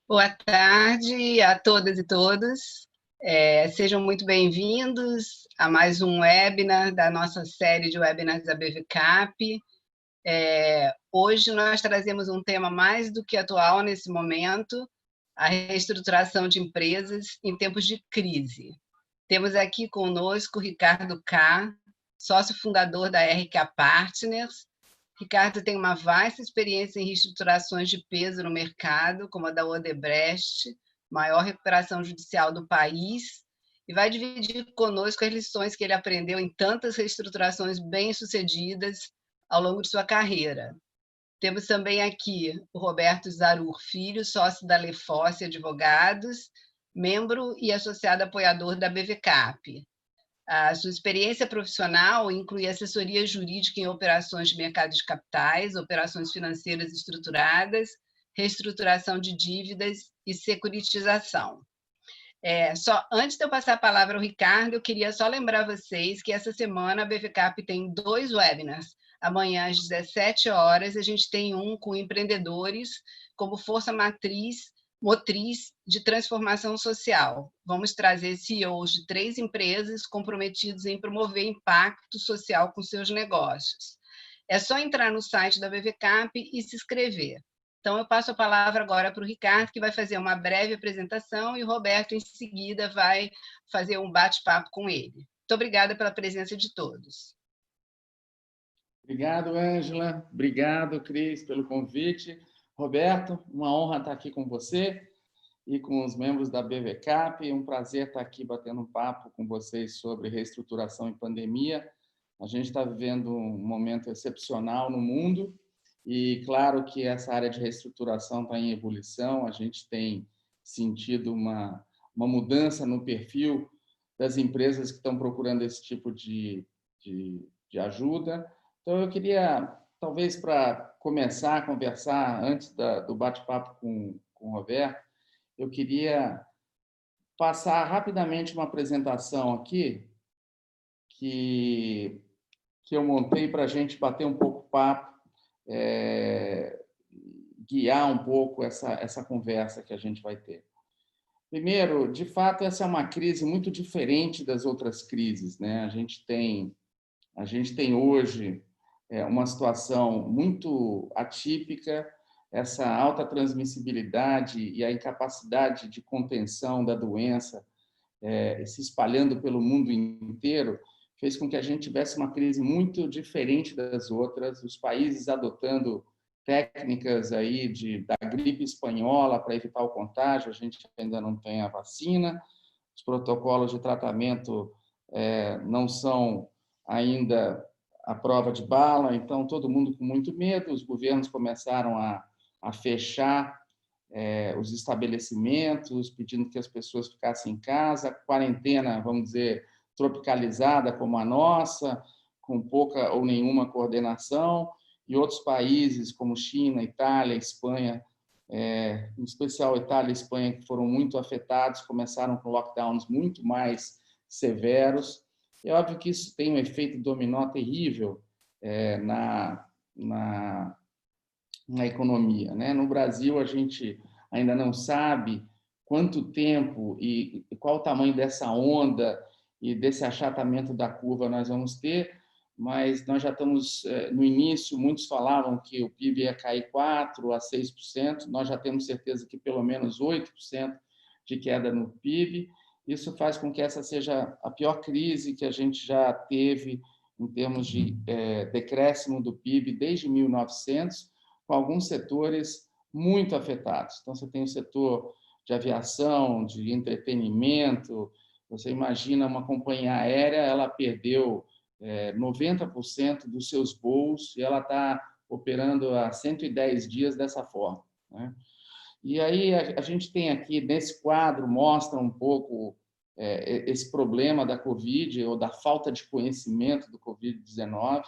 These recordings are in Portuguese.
Boa tarde a todas e todos. Sejam muito bem-vindos a mais um webinar da nossa série de webinars da BVCap. Hoje nós trazemos um tema mais do que atual nesse momento, a reestruturação de empresas em tempos de crise. Temos aqui conosco Ricardo K., sócio fundador da RK Partners. Ricardo tem uma vasta experiência em reestruturações de peso no mercado, como a da Odebrecht, maior recuperação judicial do país, e vai dividir conosco as lições que ele aprendeu em tantas reestruturações bem-sucedidas ao longo de sua carreira. Temos também aqui o Roberto Zarur Filho, sócio da Leforce Advogados, membro e associado apoiador da BVCap. A sua experiência profissional inclui assessoria jurídica em operações de mercado de capitais, operações financeiras estruturadas, reestruturação de dívidas e securitização. Antes de eu passar a palavra ao Ricardo, eu queria só lembrar vocês que essa semana a BVCap tem 2 webinars. Amanhã, às 17 horas, a gente tem um com empreendedores como força motriz de transformação social. Vamos trazer CEOs de 3 empresas comprometidos em promover impacto social com seus negócios. É só entrar no site da BVCap e se inscrever. Então, eu passo a palavra agora para o Ricardo, que vai fazer uma breve apresentação, e o Roberto, em seguida, vai fazer um bate-papo com ele. Muito obrigada pela presença de todos. Obrigado, Ângela. Obrigado, Cris, pelo convite. Roberto, uma honra estar aqui com você e com os membros da BVCap. É um prazer estar aqui batendo um papo com vocês sobre reestruturação em pandemia. A gente está vivendo um momento excepcional no mundo e, claro, que essa área de reestruturação está em ebulição. A gente tem sentido uma mudança no perfil das empresas que estão procurando esse tipo de ajuda. Então, eu queria, talvez, para começar a conversar, antes do bate-papo com o Roberto, eu queria passar rapidamente uma apresentação aqui que eu montei para a gente bater um pouco o papo, guiar um pouco essa conversa que a gente vai ter. Primeiro, de fato, essa é uma crise muito diferente das outras crises, né? A gente tem hoje uma situação muito atípica, essa alta transmissibilidade e a incapacidade de contenção da doença se espalhando pelo mundo inteiro, fez com que a gente tivesse uma crise muito diferente das outras, os países adotando técnicas aí da gripe espanhola para evitar o contágio, a gente ainda não tem a vacina, os protocolos de tratamento não são ainda a prova de bala, então todo mundo com muito medo, os governos começaram a fechar os estabelecimentos, pedindo que as pessoas ficassem em casa, quarentena, vamos dizer, tropicalizada como a nossa, com pouca ou nenhuma coordenação, e outros países como China, Itália, Espanha, em especial Itália e Espanha, que foram muito afetados, começaram com lockdowns muito mais severos. É óbvio que isso tem um efeito dominó terrível na economia, né? No Brasil, a gente ainda não sabe quanto tempo e qual o tamanho dessa onda e desse achatamento da curva nós vamos ter, mas nós já estamos no início, muitos falavam que o PIB ia cair 4% a 6%, nós já temos certeza que pelo menos 8% de queda no PIB. Isso faz com que essa seja a pior crise que a gente já teve em termos de decréscimo do PIB desde 1900, com alguns setores muito afetados. Então, você tem o setor de aviação, de entretenimento, você imagina uma companhia aérea, ela perdeu 90% dos seus voos e ela está operando há 110 dias dessa forma, né? E aí a gente tem aqui, nesse quadro, mostra um pouco esse problema da Covid ou da falta de conhecimento do Covid-19.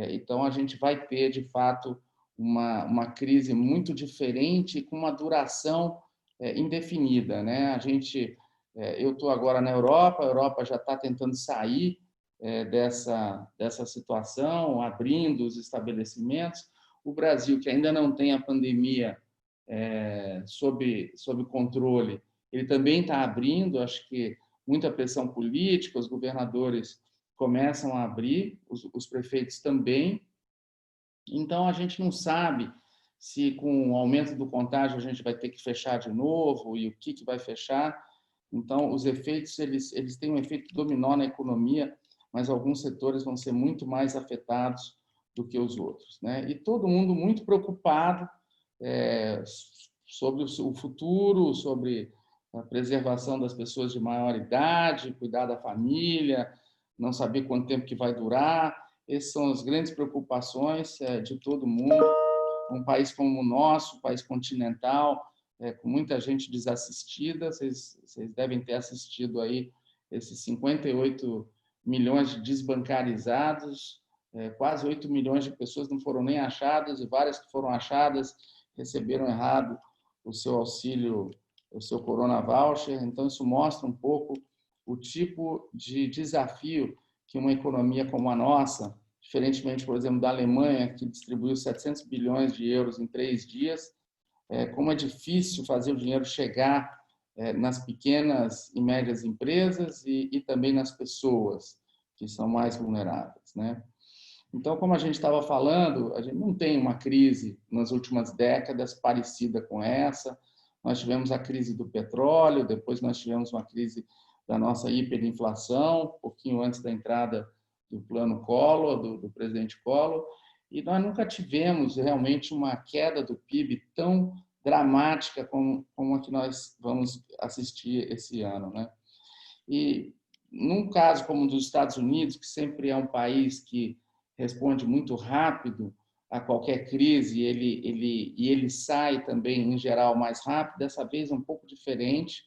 Então, a gente vai ter, de fato, uma crise muito diferente com uma duração indefinida, né? Eu estou agora na Europa, a Europa já está tentando sair dessa situação, abrindo os estabelecimentos. O Brasil, que ainda não tem a pandemia, sob controle, ele também está abrindo. Acho que muita pressão política, os governadores começam a abrir, os prefeitos também. Então, a gente não sabe se, com o aumento do contágio, a gente vai ter que fechar de novo e o que vai fechar. Então, os efeitos eles têm um efeito dominó na economia, mas alguns setores vão ser muito mais afetados do que os outros, né? E todo mundo muito preocupado sobre o futuro, sobre a preservação das pessoas de maior idade, cuidar da família, não saber quanto tempo que vai durar. Essas são as grandes preocupações de todo mundo. Um país como o nosso, um país continental, com muita gente desassistida. Vocês devem ter assistido aí esses 58 milhões de desbancarizados, quase 8 milhões de pessoas não foram nem achadas, e várias que foram achadas receberam errado o seu auxílio, o seu Corona Voucher. Então, isso mostra um pouco o tipo de desafio que uma economia como a nossa, diferentemente, por exemplo, da Alemanha, que distribuiu 700 bilhões de euros em 3 dias, como é difícil fazer o dinheiro chegar nas pequenas e médias empresas e também nas pessoas que são mais vulneráveis, né? Então, como a gente estava falando, a gente não tem uma crise nas últimas décadas parecida com essa. Nós tivemos a crise do petróleo, depois nós tivemos uma crise da nossa hiperinflação, um pouquinho antes da entrada do plano Collor, do presidente Collor, e nós nunca tivemos realmente uma queda do PIB tão dramática como a que nós vamos assistir esse ano, né? E num caso como o dos Estados Unidos, que sempre é um país que responde muito rápido a qualquer crise, ele sai também, em geral, mais rápido. Dessa vez é um pouco diferente.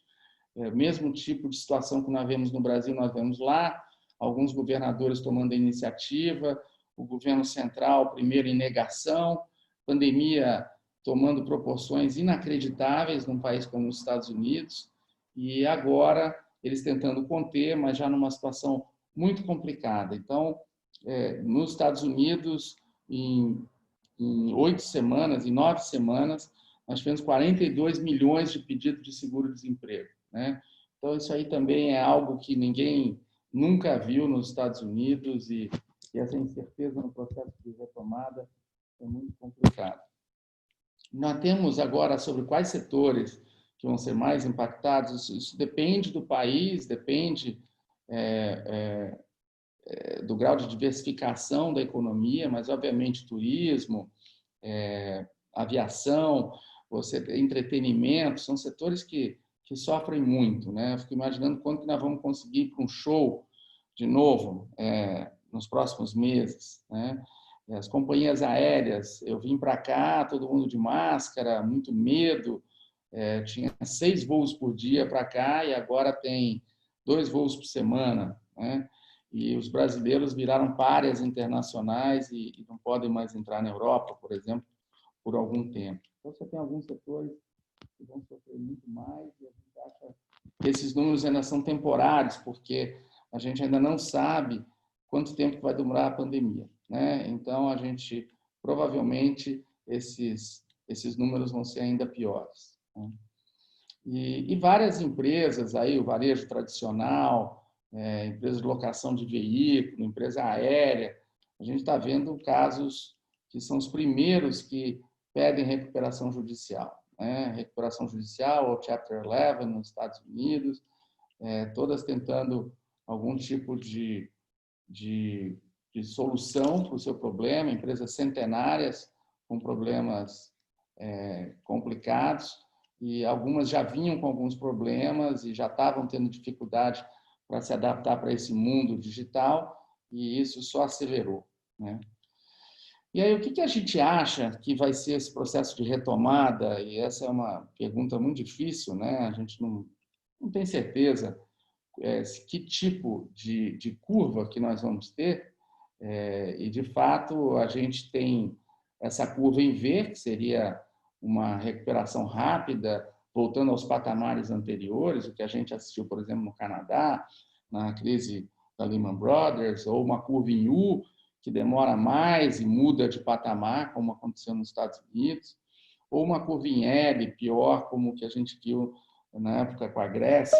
Mesmo tipo de situação que nós vemos no Brasil, nós vemos lá, alguns governadores tomando a iniciativa, o governo central primeiro em negação, pandemia tomando proporções inacreditáveis num país como os Estados Unidos, e agora eles tentando conter, mas já numa situação muito complicada. Então, nos Estados Unidos, em 8 semanas, em 9 semanas, nós tivemos 42 milhões de pedidos de seguro-desemprego, né? Então, isso aí também é algo que ninguém nunca viu nos Estados Unidos, e essa incerteza no processo de retomada é muito complicado. Nós temos agora sobre quais setores que vão ser mais impactados. Isso depende do país, depende do grau de diversificação da economia, mas, obviamente, turismo, aviação, entretenimento, são setores que sofrem muito, né? Eu fico imaginando quando que nós vamos conseguir ir para um show de novo nos próximos meses, né? As companhias aéreas, eu vim para cá, todo mundo de máscara, muito medo, tinha 6 voos por dia para cá e agora tem 2 voos por semana, né? E os brasileiros viraram párias internacionais e não podem mais entrar na Europa, por exemplo, por algum tempo. Então, você tem alguns setores que vão sofrer muito mais, e a gente acha que esses números ainda são temporários, porque a gente ainda não sabe quanto tempo vai demorar a pandemia, né? Então, a gente, provavelmente, esses números vão ser ainda piores, né? E várias empresas, aí, o varejo tradicional, empresas de locação de veículo, empresa aérea, a gente está vendo casos que são os primeiros que pedem recuperação judicial, né? Recuperação judicial ou Chapter 11 nos Estados Unidos, todas tentando algum tipo de solução para o seu problema, empresas centenárias com problemas complicados, e algumas já vinham com alguns problemas e já estavam tendo dificuldade para se adaptar para esse mundo digital, e isso só acelerou, né? E aí, o que a gente acha que vai ser esse processo de retomada? E essa é uma pergunta muito difícil, né? A gente não tem certeza que tipo de curva que nós vamos ter, e, de fato, a gente tem essa curva em V, que seria uma recuperação rápida, voltando aos patamares anteriores, o que a gente assistiu, por exemplo, no Canadá, na crise da Lehman Brothers, ou uma curva em U, que demora mais e muda de patamar, como aconteceu nos Estados Unidos, ou uma curva em L, pior, como que a gente viu na época com a Grécia.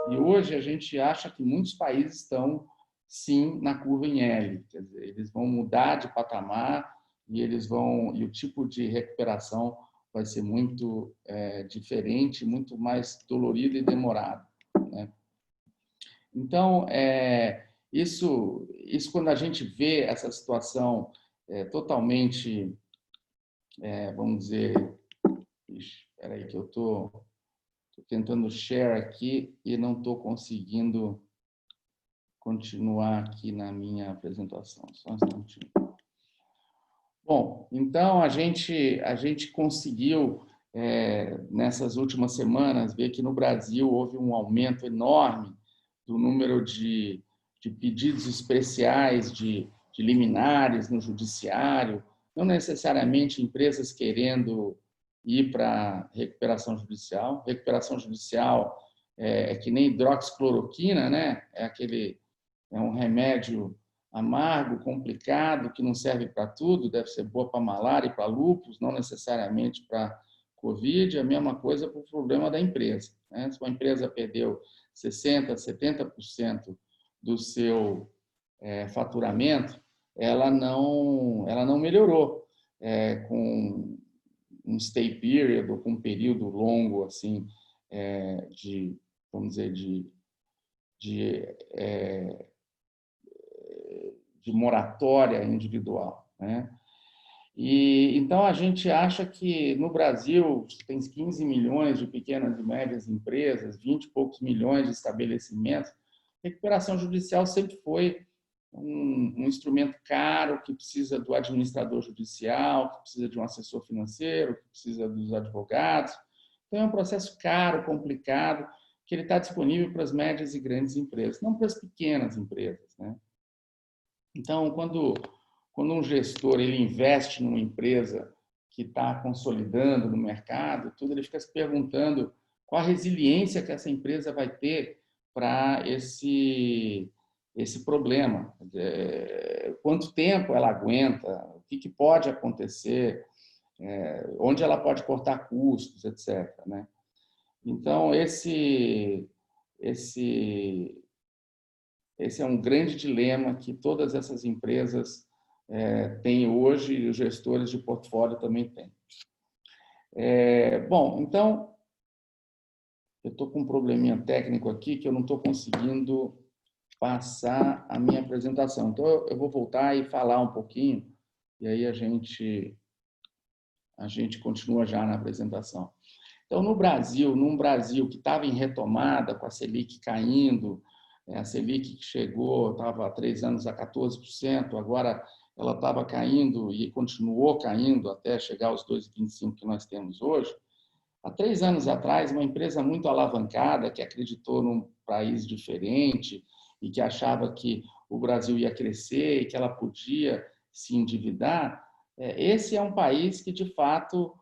E hoje a gente acha que muitos países estão, sim, na curva em L. Quer dizer, eles vão mudar de patamar e e o tipo de recuperação vai ser muito diferente, muito mais dolorido e demorado, né? Então, isso quando a gente vê essa situação totalmente, vamos dizer, espera aí que eu estou tentando share aqui e não estou conseguindo continuar aqui na minha apresentação. Só um instantinho. Bom, então a gente conseguiu, nessas últimas semanas, ver que no Brasil houve um aumento enorme do número de pedidos especiais de liminares no judiciário, não necessariamente empresas querendo ir para recuperação judicial. Recuperação judicial é que nem hidroxicloroquina, né? É um remédio amargo, complicado, que não serve para tudo, deve ser boa para malária e para lúpus, não necessariamente para Covid. A mesma coisa para o problema da empresa, né? Se uma empresa perdeu 60%, 70% do seu faturamento, ela não melhorou com um stay period ou com um período longo assim de, vamos dizer, de moratória individual, né? E então a gente acha que no Brasil tem 15 milhões de pequenas e médias empresas, 20 e poucos milhões de estabelecimentos. Recuperação judicial sempre foi um instrumento caro que precisa do administrador judicial, que precisa de um assessor financeiro, que precisa dos advogados. Então é um processo caro, complicado, que ele está disponível para as médias e grandes empresas, não para as pequenas empresas, né? Então, quando um gestor ele investe numa empresa que está consolidando no mercado, tudo, ele fica se perguntando qual a resiliência que essa empresa vai ter para esse problema. Quanto tempo ela aguenta, o que pode acontecer, onde ela pode cortar custos, etc., né? Então, esse é um grande dilema que todas essas empresas têm hoje e os gestores de portfólio também têm. Bom, então, eu estou com um probleminha técnico aqui que eu não estou conseguindo passar a minha apresentação. Então, eu vou voltar e falar um pouquinho e aí a gente continua já na apresentação. Então, num Brasil que estava em retomada, com a Selic caindo, a Selic que chegou, estava há 3 anos a 14%, agora ela estava caindo e continuou caindo até chegar aos 2,25% que nós temos hoje. Há 3 anos atrás, uma empresa muito alavancada, que acreditou num país diferente e que achava que o Brasil ia crescer e que ela podia se endividar, esse é um país que, de fato,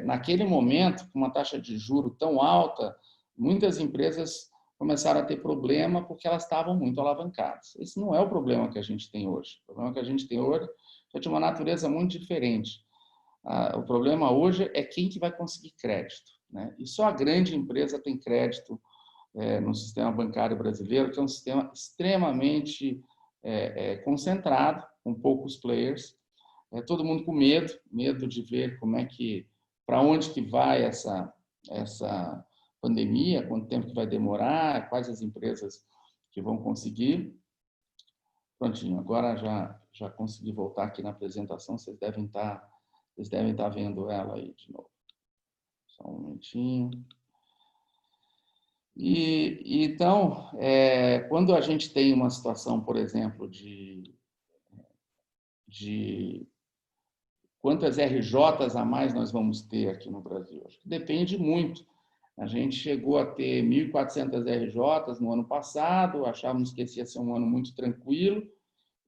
naquele momento, com uma taxa de juro tão alta, muitas empresas começaram a ter problema porque elas estavam muito alavancadas. Esse não é o problema que a gente tem hoje. O problema que a gente tem hoje é de uma natureza muito diferente. O problema hoje é quem que vai conseguir crédito, né? E só a grande empresa tem crédito no sistema bancário brasileiro, que é um sistema extremamente concentrado, com poucos players. Todo mundo com medo de ver para onde que vai essa pandemia, quanto tempo que vai demorar, quais as empresas que vão conseguir. Prontinho, agora já consegui voltar aqui na apresentação, vocês devem estar vendo ela aí de novo. Só um momentinho. Então, quando a gente tem uma situação, por exemplo, de quantas RJs a mais nós vamos ter aqui no Brasil? Acho que depende muito. A gente chegou a ter 1.400 RJs no ano passado, achávamos que esse ia ser um ano muito tranquilo,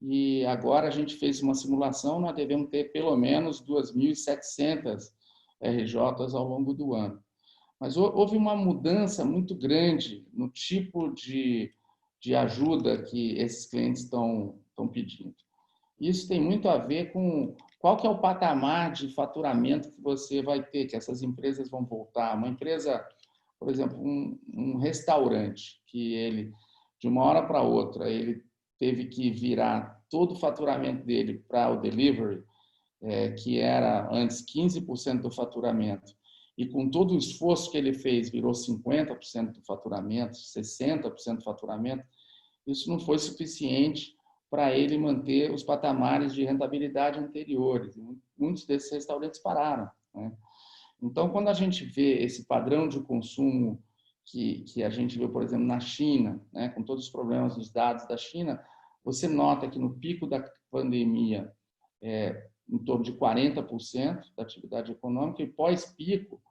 e agora a gente fez uma simulação, nós devemos ter pelo menos 2.700 RJs ao longo do ano. Mas houve uma mudança muito grande no tipo de ajuda que esses clientes estão pedindo. Isso tem muito a ver com qual que é o patamar de faturamento que você vai ter, que essas empresas vão voltar? Uma empresa, por exemplo, um restaurante, que ele, de uma hora para outra, ele teve que virar todo o faturamento dele para o delivery, que era antes 15% do faturamento, e com todo o esforço que ele fez, virou 50% do faturamento, 60% do faturamento, isso não foi suficiente para ele manter os patamares de rentabilidade anteriores. Muitos desses restaurantes pararam, né? Então, quando a gente vê esse padrão de consumo que a gente vê, por exemplo, na China, né, com todos os problemas dos dados da China, você nota que no pico da pandemia, em torno de 40% da atividade econômica, e pós-pico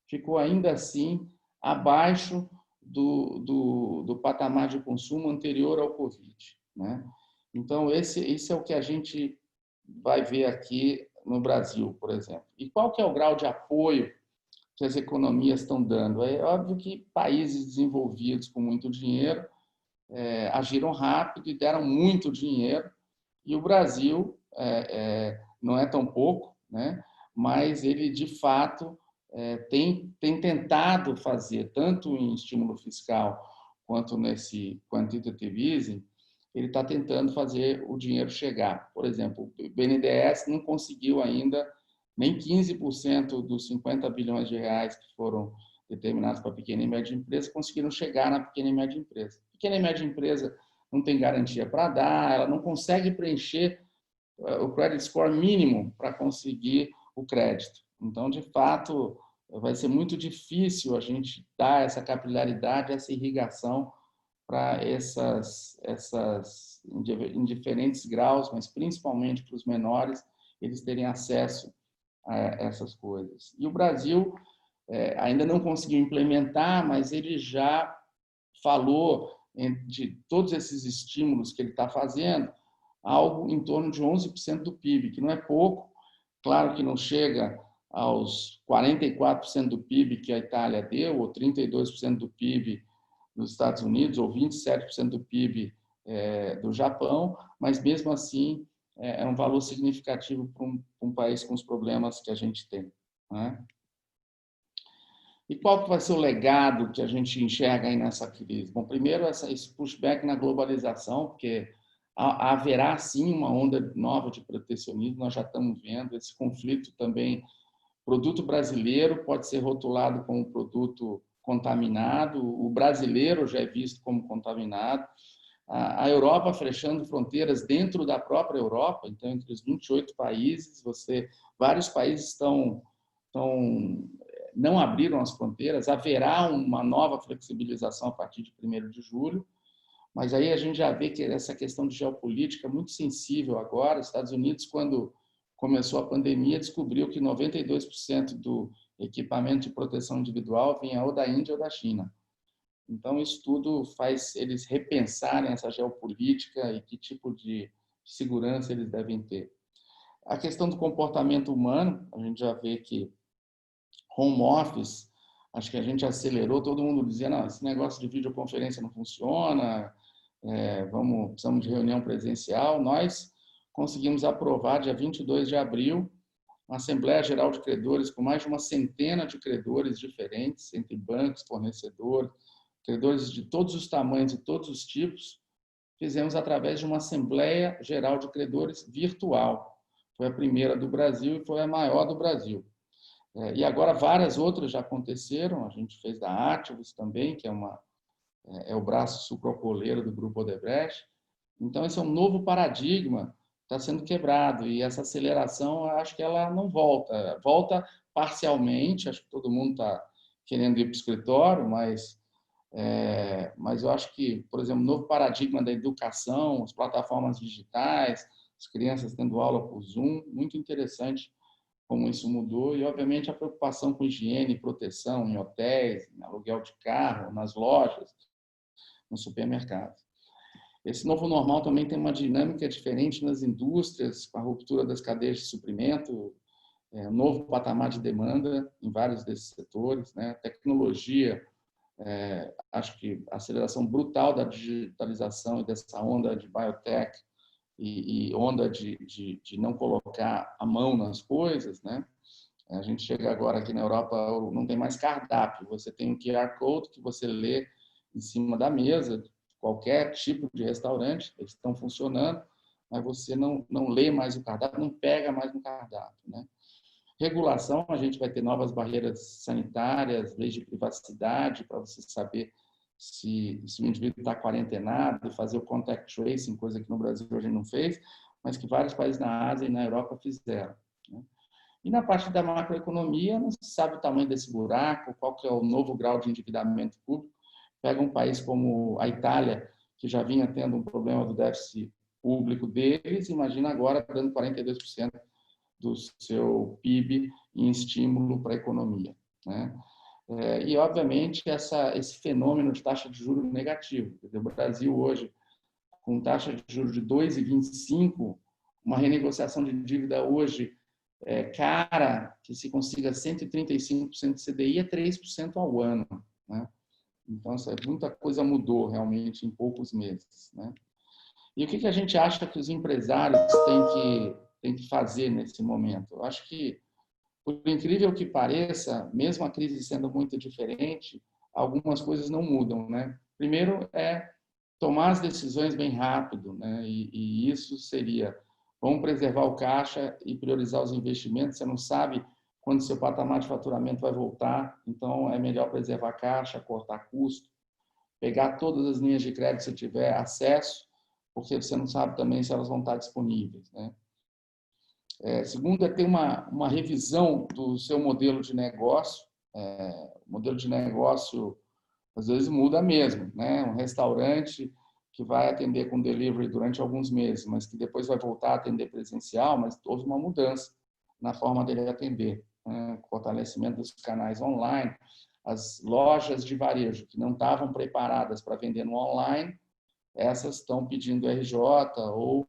ficou ainda assim abaixo do patamar de consumo anterior ao Covid, né? Então, esse é o que a gente vai ver aqui no Brasil, por exemplo. E qual que é o grau de apoio que as economias estão dando? É óbvio que países desenvolvidos com muito dinheiro agiram rápido e deram muito dinheiro, e o Brasil não é tão pouco, né? Mas ele, de fato, tem tentado fazer, tanto em estímulo fiscal quanto nesse quantitative easing, ele está tentando fazer o dinheiro chegar. Por exemplo, o BNDES não conseguiu ainda nem 15% dos 50 bilhões de reais que foram determinados para a pequena e média empresa conseguiram chegar na pequena e média empresa. A pequena e média empresa não tem garantia para dar, ela não consegue preencher o credit score mínimo para conseguir o crédito. Então, de fato, vai ser muito difícil a gente dar essa capilaridade, essa irrigação para essas em diferentes graus, mas principalmente para os menores, eles terem acesso a essas coisas. E o Brasil ainda não conseguiu implementar, mas ele já falou de todos esses estímulos que ele está fazendo, algo em torno de 11% do PIB, que não é pouco, claro que não chega aos 44% do PIB que a Itália deu, ou 32% do PIB dos Estados Unidos, ou 27% do PIB do Japão, mas mesmo assim é um valor significativo para um país com os problemas que a gente tem, né? E qual que vai ser o legado que a gente enxerga aí nessa crise? Bom, primeiro, esse pushback na globalização, porque haverá sim uma onda nova de protecionismo, nós já estamos vendo esse conflito também. Produto brasileiro pode ser rotulado como produto contaminado, o brasileiro já é visto como contaminado. A Europa fechando fronteiras dentro da própria Europa, então entre os 28 países, vários países não abriram as fronteiras, haverá uma nova flexibilização a partir de 1º de julho, mas aí a gente já vê que essa questão de geopolítica é muito sensível agora. Os Estados Unidos, quando começou a pandemia, descobriu que 92% do equipamento de proteção individual vinha ou da Índia ou da China. Então, isso tudo faz eles repensarem essa geopolítica e que tipo de segurança eles devem ter. A questão do comportamento humano, a gente já vê que home office, acho que a gente acelerou, todo mundo dizia, não, esse negócio de videoconferência não funciona, precisamos de reunião presencial. Nós conseguimos aprovar, dia 22 de abril, uma Assembleia Geral de Credores com mais de uma centena de credores diferentes, entre bancos, fornecedores, credores de todos os tamanhos e todos os tipos. Fizemos através de uma Assembleia Geral de Credores virtual. Foi a primeira do Brasil e foi a maior do Brasil. E agora várias outras já aconteceram. A gente fez da Ativos também, que é o braço sucrocoleiro do Grupo Odebrecht. Então, esse é um novo paradigma que está sendo quebrado. E essa aceleração, eu acho que ela não volta. Volta parcialmente, acho que todo mundo está querendo ir para o escritório, mas eu acho que, por exemplo, o novo paradigma da educação, as plataformas digitais, as crianças tendo aula por Zoom, muito interessante como isso mudou, e, obviamente, a preocupação com higiene e proteção em hotéis, em aluguel de carro, nas lojas, no supermercado. Esse novo normal também tem uma dinâmica diferente nas indústrias, com a ruptura das cadeias de suprimento, um novo patamar de demanda em vários desses setores, né? Tecnologia, acho que a aceleração brutal da digitalização e dessa onda de biotech e onda de não colocar a mão nas coisas, né? A gente chega agora aqui na Europa, não tem mais cardápio, você tem um QR Code que você lê em cima da mesa, qualquer tipo de restaurante, eles estão funcionando, mas você não lê mais o cardápio, não pega mais no cardápio, né? Regulação, a gente vai ter novas barreiras sanitárias, leis de privacidade, para você saber se o indivíduo está quarentenado, fazer o contact tracing, coisa que no Brasil a gente não fez, mas que vários países na Ásia e na Europa fizeram, né? E na parte da macroeconomia, não se sabe o tamanho desse buraco, qual que é o novo grau de endividamento público. Pega um país como a Itália, que já vinha tendo um problema do déficit público deles, imagina agora dando 42% do seu PIB em estímulo para a economia, né? E, obviamente, esse fenômeno de taxa de juros negativo. O Brasil hoje, com taxa de juros de 2,25, uma renegociação de dívida hoje cara, que se consiga 135% de CDI, é 3% ao ano, né? Então, muita coisa mudou realmente em poucos meses, né? E o que a gente acha que os empresários têm que fazer nesse momento? Eu acho que, por incrível que pareça, mesmo a crise sendo muito diferente, algumas coisas não mudam, né? Primeiro é tomar as decisões bem rápido, né? E isso seria, vamos preservar o caixa e priorizar os investimentos. Você não sabe quando seu patamar de faturamento vai voltar, então é melhor preservar caixa, cortar custo, pegar todas as linhas de crédito se tiver acesso, porque você não sabe também se elas vão estar disponíveis, né? Segundo é ter uma revisão do seu modelo de negócio. O modelo de negócio, às vezes, muda mesmo, né? Um restaurante que vai atender com delivery durante alguns meses, mas que depois vai voltar a atender presencial, mas houve uma mudança na forma dele atender, né? Fortalecimento dos canais online, as lojas de varejo que não estavam preparadas para vender no online, essas estão pedindo RJ ou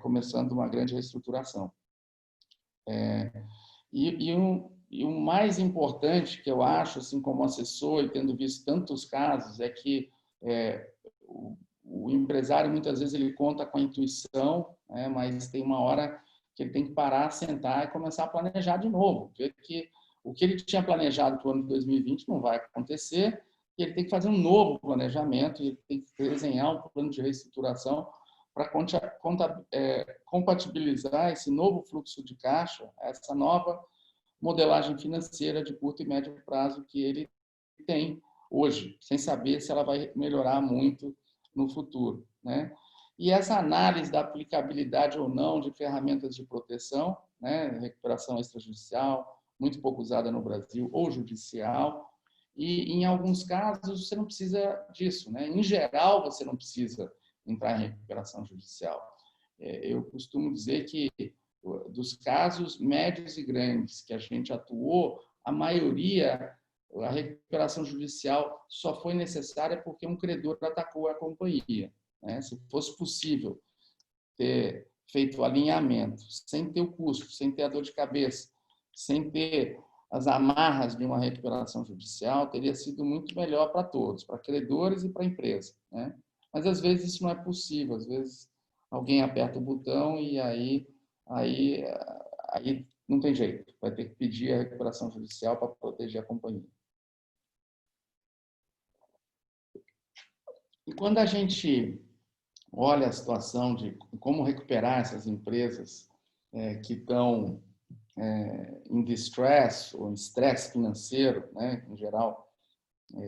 começando uma grande reestruturação. E o mais importante que eu acho, assim como assessor e tendo visto tantos casos, é que o empresário muitas vezes ele conta com a intuição, né, mas tem uma hora que ele tem que parar, sentar e começar a planejar de novo, ver que o que ele tinha planejado para o ano de 2020 não vai acontecer, e ele tem que fazer um novo planejamento, e ele tem que desenhar um plano de reestruturação para compatibilizar esse novo fluxo de caixa, essa nova modelagem financeira de curto e médio prazo que ele tem hoje, sem saber se ela vai melhorar muito no futuro, né? E essa análise da aplicabilidade ou não de ferramentas de proteção, né, recuperação extrajudicial, muito pouco usada no Brasil, ou judicial, e em alguns casos você não precisa disso, né? Em geral, você não precisa entrar em recuperação judicial. Eu costumo dizer que dos casos médios e grandes que a gente atuou, a maioria, a recuperação judicial só foi necessária porque um credor atacou a companhia, né? Se fosse possível ter feito o alinhamento, sem ter o custo, sem ter a dor de cabeça, sem ter as amarras de uma recuperação judicial, teria sido muito melhor para todos, para credores e para a empresa, né? Mas às vezes isso não é possível, às vezes alguém aperta o botão e aí não tem jeito, vai ter que pedir a recuperação judicial para proteger a companhia. E quando a gente olha a situação de como recuperar essas empresas que estão em distress ou em estresse financeiro, né? Em geral,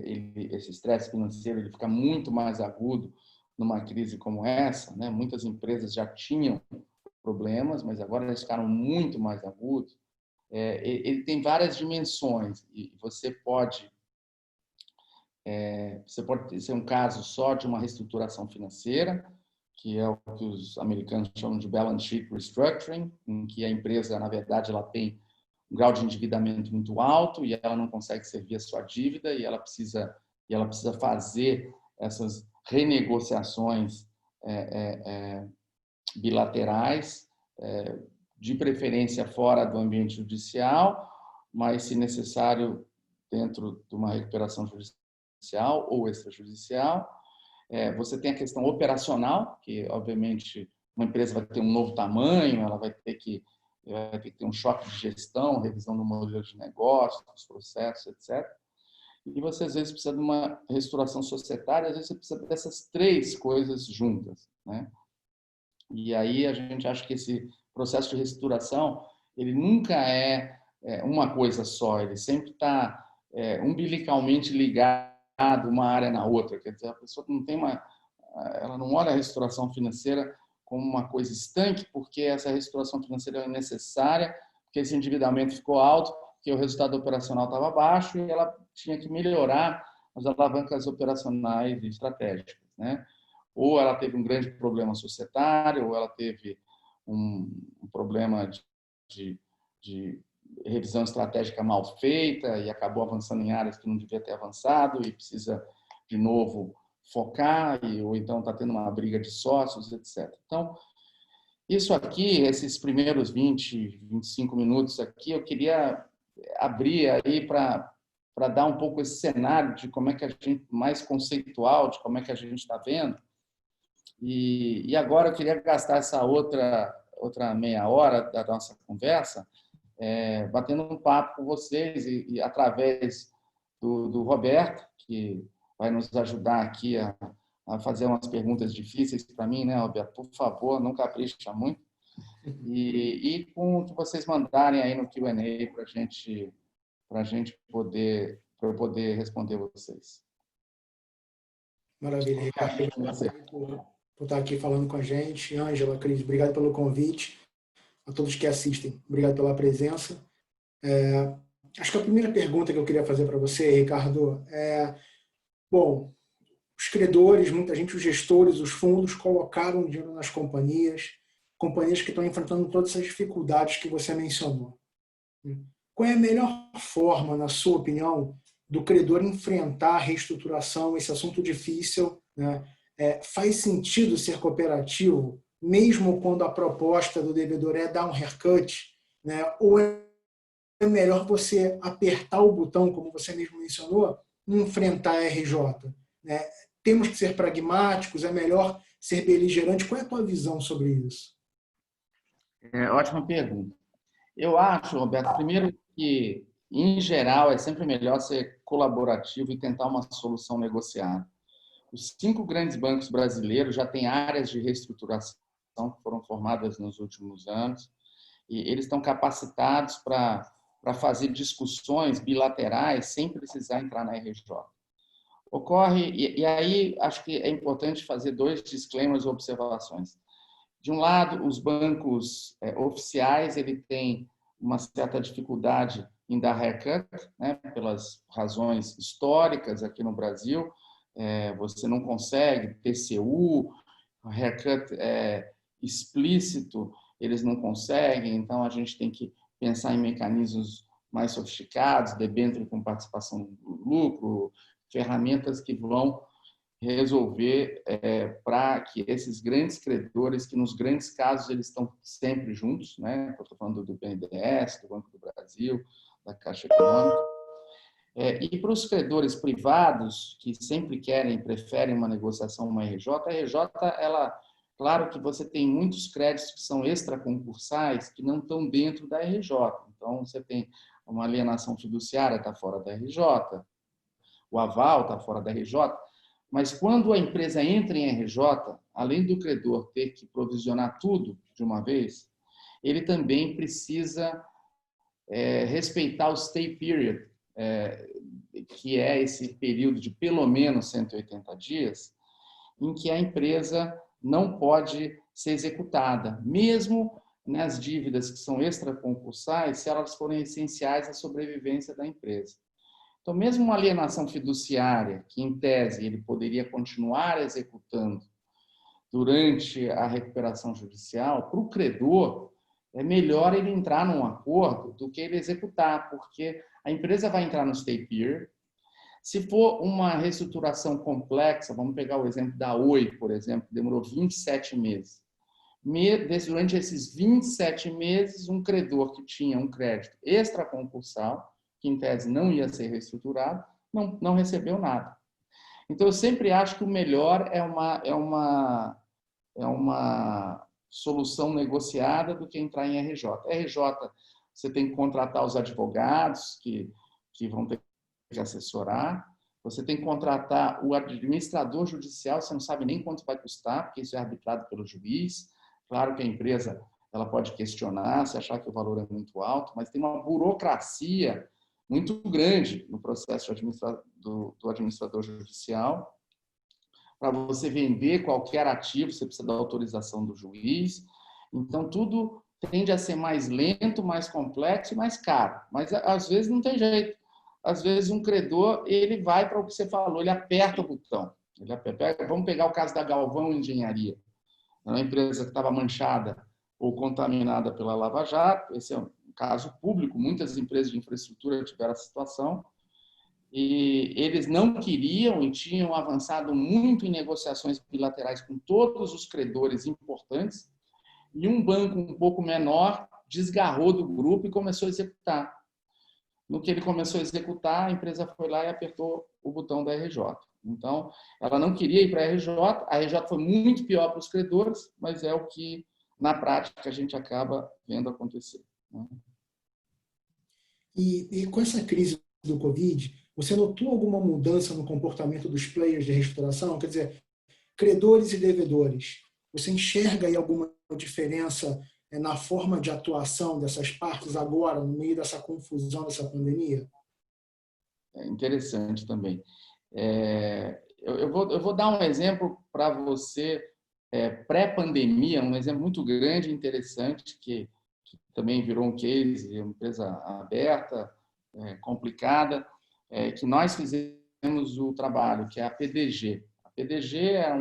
esse estresse financeiro ele fica muito mais agudo numa crise como essa, né? Muitas empresas já tinham problemas, mas agora eles ficaram muito mais agudos. Ele tem várias dimensões e você pode ser um caso só de uma reestruturação financeira, que é o que os americanos chamam de balance sheet restructuring, em que a empresa, na verdade, ela tem um grau de endividamento muito alto e ela não consegue servir a sua dívida e ela precisa fazer essas renegociações bilaterais, de preferência fora do ambiente judicial, mas, se necessário, dentro de uma recuperação judicial ou extrajudicial. Você tem a questão operacional, que, obviamente, uma empresa vai ter um novo tamanho, ela vai ter que ter um choque de gestão, revisão do modelo de negócio, dos processos, etc. E você, às vezes, precisa de uma reestruturação societária, às vezes você precisa dessas três coisas juntas, né? E aí a gente acha que esse processo de reestruturação, ele nunca é uma coisa só, ele sempre está umbilicalmente ligado uma área na outra. Quer dizer, a pessoa ela não olha a reestruturação financeira como uma coisa estanque, porque essa reestruturação financeira é necessária, porque esse endividamento ficou alto, porque o resultado operacional estava baixo e ela tinha que melhorar as alavancas operacionais e estratégicas, né? Ou ela teve um grande problema societário, ou ela teve um problema de revisão estratégica mal feita e acabou avançando em áreas que não devia ter avançado e precisa, de novo, focar, ou então está tendo uma briga de sócios, etc. Então, isso aqui, esses primeiros 20, 25 minutos aqui, eu queria abrir aí para dar um pouco esse cenário de como é que a gente, mais conceitual, de como é que a gente está vendo. E agora eu queria gastar essa outra meia hora da nossa conversa batendo um papo com vocês e através do Roberto, que vai nos ajudar aqui a fazer umas perguntas difíceis para mim, né, Roberto? Por favor, não capricha muito. E com o que vocês mandarem aí no Q&A para a gente poder responder vocês. Maravilha, Ricardo. Obrigado por estar aqui falando com a gente. Ângela, Cris, obrigado pelo convite. A todos que assistem, obrigado pela presença. Acho que a primeira pergunta que eu queria fazer para você, Ricardo, bom, os credores, muita gente, os gestores, os fundos colocaram dinheiro nas companhias que estão enfrentando todas essas dificuldades que você mencionou. Qual é a melhor forma, na sua opinião, do credor enfrentar a reestruturação, esse assunto difícil, né? Faz sentido ser cooperativo, mesmo quando a proposta do devedor é dar um haircut, né? Ou é melhor você apertar o botão, como você mesmo mencionou, e enfrentar a RJ? Né? Temos que ser pragmáticos, é melhor ser beligerante. Qual é a tua visão sobre isso? Ótima pergunta. Eu acho, Roberto, primeiro que, em geral, é sempre melhor ser colaborativo e tentar uma solução negociada. Os 5 grandes bancos brasileiros já têm áreas de reestruturação que foram formadas nos últimos anos e eles estão capacitados para fazer discussões bilaterais sem precisar entrar na RJ. Ocorre, e aí acho que é importante fazer 2 disclaimers ou observações. De um lado, os bancos oficiais ele tem uma certa dificuldade em dar haircut, né, pelas razões históricas aqui no Brasil. Você não consegue TCU, haircut explícito, eles não conseguem, então a gente tem que pensar em mecanismos mais sofisticados, debênture com participação no lucro, ferramentas que vão resolver para que esses grandes credores, que nos grandes casos eles estão sempre juntos, né? Eu estou falando do BNDES, do Banco do Brasil, da Caixa Econômica, e para os credores privados que sempre preferem uma negociação, uma RJ, a RJ, ela, claro que você tem muitos créditos que são extraconcursais que não estão dentro da RJ. Então você tem uma alienação fiduciária está fora da RJ, o aval está fora da RJ. Mas quando a empresa entra em RJ, além do credor ter que provisionar tudo de uma vez, ele também precisa respeitar o stay period, que é esse período de pelo menos 180 dias, em que a empresa não pode ser executada, mesmo nas dívidas que são extraconcursais, se elas forem essenciais à sobrevivência da empresa. Então, mesmo uma alienação fiduciária, que em tese ele poderia continuar executando durante a recuperação judicial, para o credor, é melhor ele entrar num acordo do que ele executar, porque a empresa vai entrar no stay period. Se for uma reestruturação complexa, vamos pegar o exemplo da Oi, por exemplo, que demorou 27 meses. Durante esses 27 meses, um credor que tinha um crédito extraconcursal, que em tese não ia ser reestruturado, não recebeu nada. Então, eu sempre acho que o melhor é uma solução negociada do que entrar em RJ. RJ, você tem que contratar os advogados que vão ter que assessorar, você tem que contratar o administrador judicial, você não sabe nem quanto vai custar, porque isso é arbitrado pelo juiz. Claro que a empresa ela pode questionar, se achar que o valor é muito alto, mas tem uma burocracia muito grande no processo do administrador judicial. Para você vender qualquer ativo, você precisa da autorização do juiz. Então, tudo tende a ser mais lento, mais complexo e mais caro. Mas, às vezes, não tem jeito. Às vezes, um credor, ele vai para o que você falou, ele aperta o botão. Vamos pegar o caso da Galvão Engenharia. É uma empresa que estava manchada ou contaminada pela Lava Jato. Esse é um caso público, muitas empresas de infraestrutura tiveram essa situação. E eles não queriam e tinham avançado muito em negociações bilaterais com todos os credores importantes, e um banco um pouco menor desgarrou do grupo e começou a executar. No que ele começou a executar, a empresa foi lá e apertou o botão da RJ. Então, ela não queria ir para a RJ foi muito pior para os credores, mas é o que, na prática, a gente acaba vendo acontecer. E com essa crise do Covid, você notou alguma mudança no comportamento dos players de reestruturação? Quer dizer, credores e devedores, você enxerga aí alguma diferença na forma de atuação dessas partes agora, no meio dessa confusão, dessa pandemia? É interessante também. Eu vou dar um exemplo para você, pré-pandemia, um exemplo muito grande e interessante, que também virou um case, uma empresa aberta, complicada, que nós fizemos o trabalho, que é a PDG. A PDG é a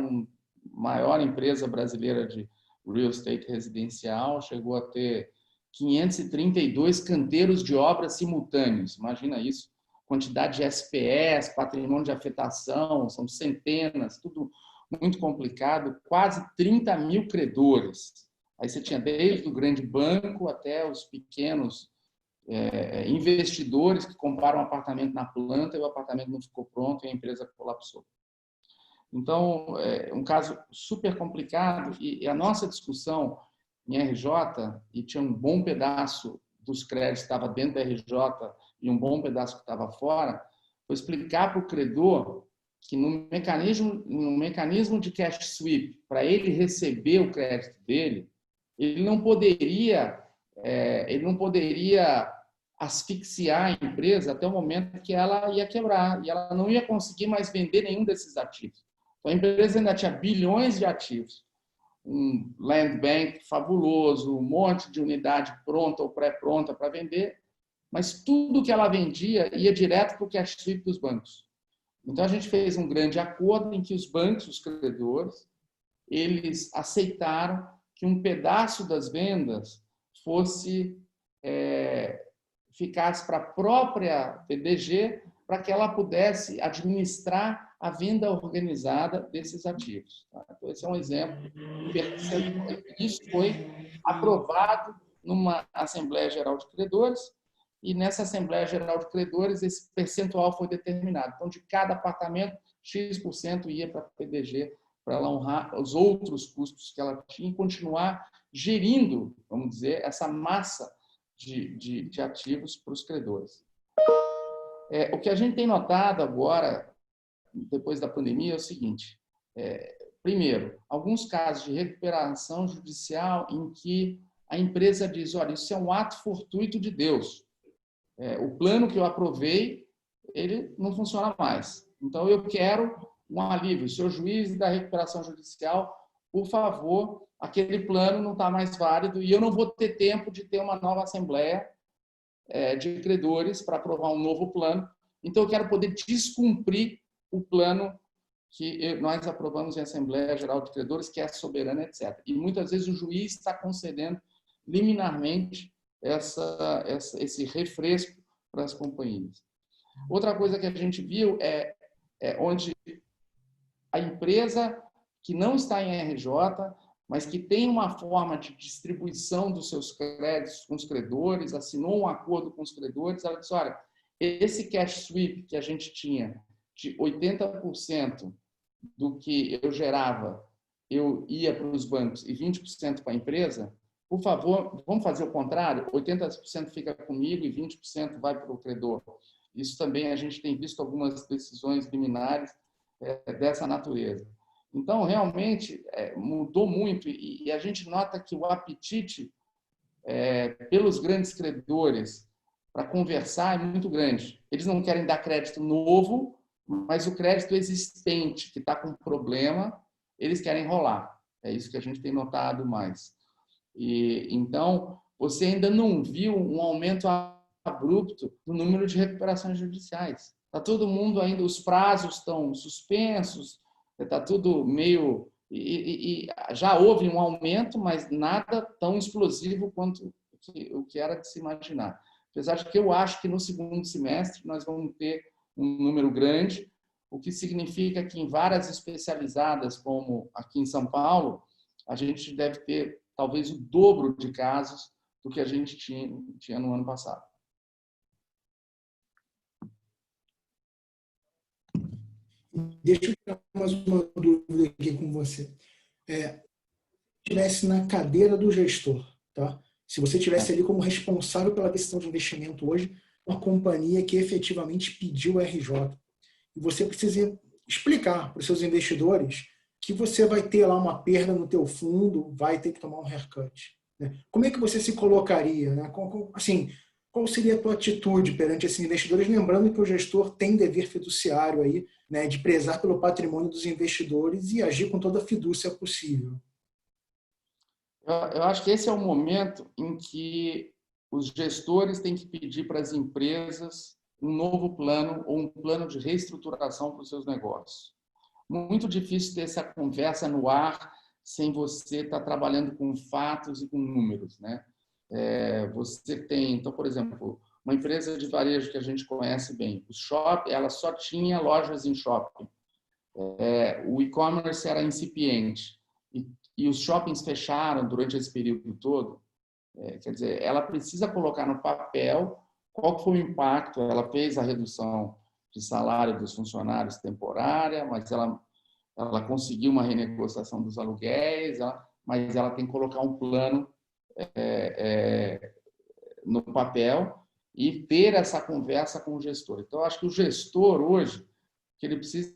maior empresa brasileira de real estate residencial, chegou a ter 532 canteiros de obras simultâneos. Imagina isso, quantidade de SPS, patrimônio de afetação, são centenas, tudo muito complicado, quase 30 mil credores. Aí você tinha desde o grande banco até os pequenos investidores que compraram um apartamento na planta e o apartamento não ficou pronto e a empresa colapsou. Então, é um caso super complicado e a nossa discussão em RJ, e tinha um bom pedaço dos créditos que estava dentro da RJ e um bom pedaço que estava fora, foi explicar para o credor que no mecanismo de cash sweep, para ele receber o crédito dele, ele não poderia asfixiar a empresa até o momento que ela ia quebrar e ela não ia conseguir mais vender nenhum desses ativos. Então, a empresa ainda tinha bilhões de ativos, um land bank fabuloso, um monte de unidade pronta ou pré-pronta para vender, mas tudo que ela vendia ia direto para o cash sweep dos bancos. Então, a gente fez um grande acordo em que os bancos, os credores, eles aceitaram que um pedaço das vendas ficasse para a própria PDG, para que ela pudesse administrar a venda organizada desses ativos. Então, esse é um exemplo. Isso foi aprovado numa Assembleia Geral de Credores, e nessa Assembleia Geral de Credores esse percentual foi determinado. Então, de cada apartamento, X% ia para a PDG, para ela honrar os outros custos que ela tinha e continuar gerindo, vamos dizer, essa massa de ativos para os credores. O que a gente tem notado agora, depois da pandemia, é o seguinte. Primeiro, alguns casos de recuperação judicial em que a empresa diz, olha, isso é um ato fortuito de Deus. O plano que eu aprovei, ele não funciona mais. Então, eu quero um alívio. Senhor juiz da recuperação judicial, por favor, aquele plano não está mais válido e eu não vou ter tempo de ter uma nova assembleia de credores para aprovar um novo plano. Então, eu quero poder descumprir o plano que nós aprovamos em Assembleia Geral de Credores, que é soberana, etc. E muitas vezes o juiz está concedendo liminarmente esse refresco para as companhias. Outra coisa que a gente viu é onde a empresa que não está em RJ, mas que tem uma forma de distribuição dos seus créditos com os credores, assinou um acordo com os credores, ela disse, olha, esse cash sweep que a gente tinha de 80% do que eu gerava eu ia para os bancos e 20% para a empresa, por favor, vamos fazer o contrário, 80% fica comigo e 20% vai para o credor. Isso também a gente tem visto algumas decisões liminares dessa natureza. Então, realmente, mudou muito e a gente nota que o apetite pelos grandes credores para conversar é muito grande. Eles não querem dar crédito novo, mas o crédito existente, que está com problema, eles querem rolar. É isso que a gente tem notado mais. Então, você ainda não viu um aumento abrupto no número de recuperações judiciais. Está todo mundo ainda, os prazos estão suspensos, está tudo meio... já houve um aumento, mas nada tão explosivo quanto o que era de se imaginar. Apesar de que eu acho que no segundo semestre nós vamos ter um número grande, o que significa que em várias especializadas, como aqui em São Paulo, a gente deve ter talvez o dobro de casos do que a gente tinha no ano passado. Deixa eu tirar mais uma dúvida aqui com você. Se estivesse na cadeira do gestor, tá? Se você estivesse ali como responsável pela decisão de investimento hoje, uma companhia que efetivamente pediu o RJ, e você precisa explicar para os seus investidores que você vai ter lá uma perda no teu fundo, vai ter que tomar um haircut. Né? Como é que você se colocaria? Né? Assim, qual seria a tua atitude perante esses investidores? Lembrando que o gestor tem dever fiduciário aí, né, de prezar pelo patrimônio dos investidores e agir com toda a fidúcia possível. Eu acho que esse é o momento em que os gestores têm que pedir para as empresas um novo plano ou um plano de reestruturação para os seus negócios. Muito difícil ter essa conversa no ar sem você estar trabalhando com fatos e com números, né? Você tem, então, por exemplo, uma empresa de varejo que a gente conhece bem, o shopping, ela só tinha lojas em shopping. O e-commerce era incipiente e os shoppings fecharam durante esse período todo. Quer dizer, ela precisa colocar no papel qual foi o impacto. Ela fez a redução de salário dos funcionários temporária, mas ela conseguiu uma renegociação dos aluguéis, mas ela tem que colocar um plano no papel e ter essa conversa com o gestor. Então, eu acho que o gestor hoje, que ele precisa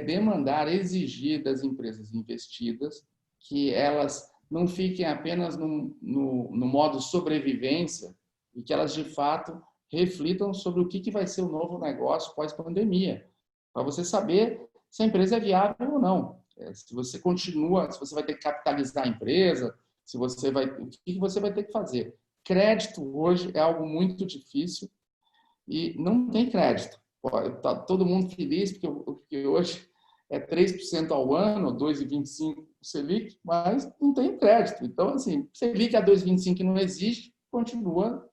demandar, exigir das empresas investidas que elas não fiquem apenas no modo sobrevivência e que elas, de fato, reflitam sobre o que vai ser o novo negócio pós-pandemia, para você saber se a empresa é viável ou não. Se você continua, se você vai ter que capitalizar a empresa, o que você vai ter que fazer. Crédito hoje é algo muito difícil e não tem crédito. Está todo mundo feliz porque hoje é 3% ao ano, 2,25% Selic, mas não tem crédito. Então, assim, Selic a 2,25% não existe, continua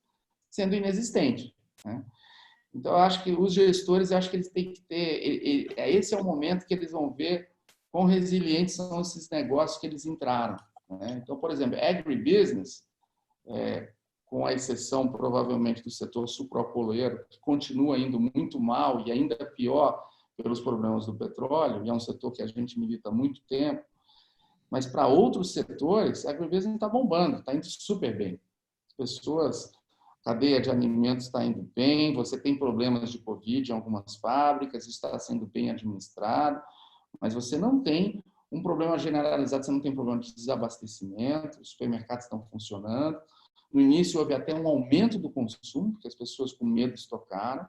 sendo inexistente, né? Então, eu acho que os gestores, eu acho que eles têm que ter... Esse é o momento que eles vão ver quão resilientes são esses negócios que eles entraram, né? Então, por exemplo, agribusiness, com a exceção, provavelmente, do setor sucroalcooleiro, que continua indo muito mal e ainda pior pelos problemas do petróleo, e é um setor que a gente milita há muito tempo, mas para outros setores, a agribusiness está bombando, está indo super bem. As pessoas, a cadeia de alimentos está indo bem, você tem problemas de Covid em algumas fábricas, isso está sendo bem administrado, mas você não tem um problema generalizado, você não tem problema de desabastecimento, os supermercados estão funcionando. No início, houve até um aumento do consumo, porque as pessoas com medo estocaram.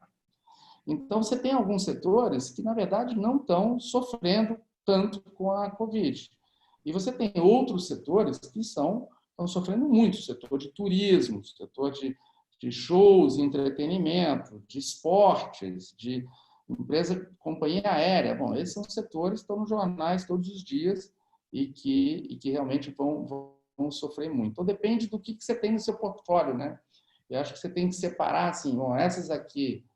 Então, você tem alguns setores que, na verdade, não estão sofrendo tanto com a Covid. E você tem outros setores que estão sofrendo muito, o setor de turismo, o setor de shows, entretenimento, de esportes, de empresa, companhia aérea. Bom, esses são setores que estão nos jornais todos os dias e que realmente vão sofrer muito. Então, depende do que você tem no seu portfólio, né? Eu acho que você tem que separar, assim, bom, essas aqui